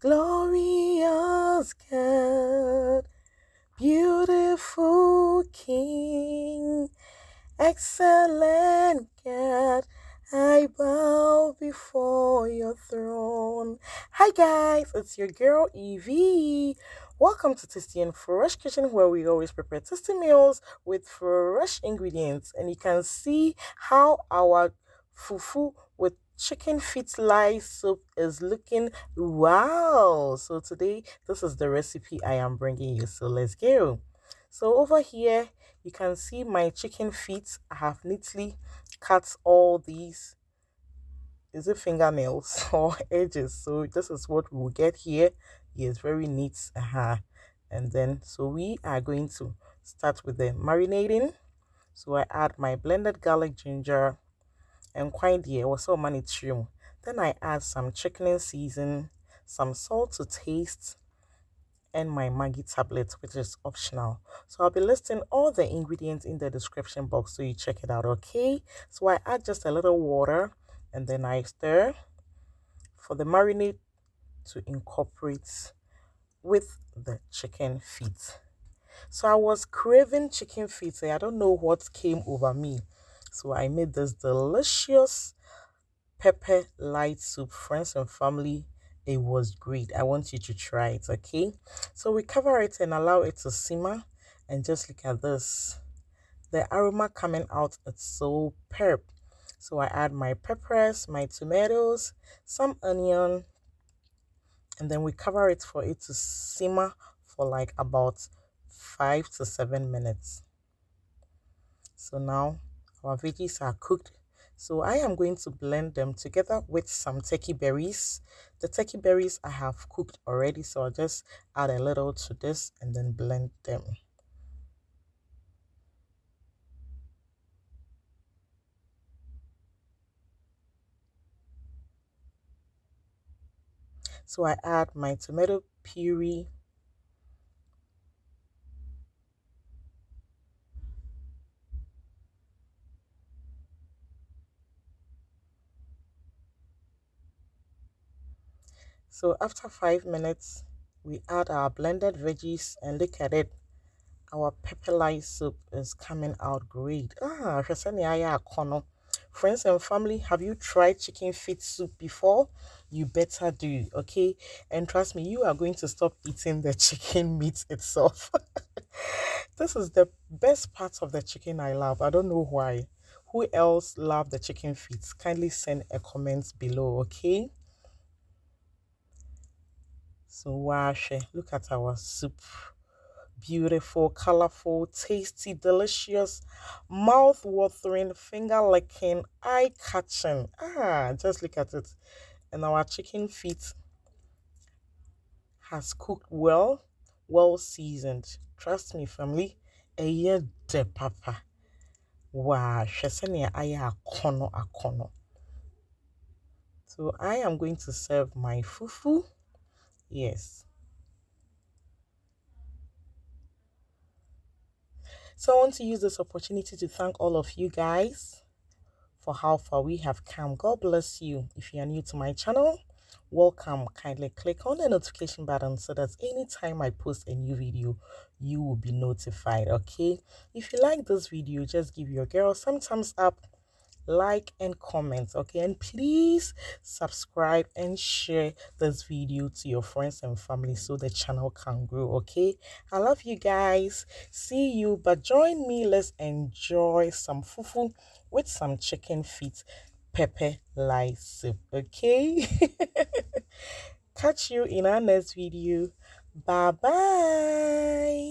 Glorious God, beautiful King, excellent God, I bow before your throne. Hi guys, it's your girl Evie. Welcome to Tasty and Fresh Kitchen, where we always prepare tasty meals with fresh ingredients. And you can see how our fufu with chicken feet lice soup is looking. Wow! So today, this is the recipe I am bringing you. So let's go. So over here, you can see my chicken feet. I have neatly cut all these, is it fingernails or edges? So this is what we will get here. Yes, very neat. And then, so we are going to start with the marinating. So I add my blended garlic, ginger, and quite dear was so many trim. Then I add some chicken season, some salt to taste, and my Maggie tablet, which is optional. So I'll be listing all the ingredients in the description box so you check it out, okay? So I add just a little water and then I stir for the marinade to incorporate with the chicken feet. So I was craving chicken feet. I don't know what came over me. So I made this delicious pepper light soup. Friends and family, it was great. I want you to try it, okay? So we cover it and allow it to simmer, and just look at this, the aroma coming out, it's so superb. So I add my peppers, my tomatoes, some onion, and then we cover it for it to simmer for like about 5 to 7 minutes. So now our veggies are cooked. So I am going to blend them together with some turkey berries. The turkey berries I have cooked already, so I'll just add a little to this and then blend them. So I add my tomato puree. So after 5 minutes, we add our blended veggies and look at it. Our pepper light soup is coming out great. Friends and family, have you tried chicken feet soup before? You better do, okay? And trust me, you are going to stop eating the chicken meat itself. This is the best part of the chicken I love. I don't know why. Who else love the chicken feet? Kindly send a comment below, okay? So wash, look at our soup. Beautiful, colorful, tasty, delicious, mouth-watering, finger-licking, eye-catching. Just look at it. And our chicken feet has cooked well, well seasoned. Trust me, family. Eye de papa. Wow, shesenia aya akono akono. So I am going to serve my fufu. Yes. So I want to use this opportunity to thank all of you guys for how far we have come. God bless you. If you are new to my channel, welcome. Kindly click on the notification button so that anytime I post a new video, you will be notified, okay? If you like this video, just give your girl some thumbs up, like and comment, okay? And please subscribe and share this video to your friends and family so the channel can grow, okay? I love you guys. See you, but join me. Let's enjoy some fufu with some chicken feet pepper light soup, okay? Catch you in our next video. Bye bye.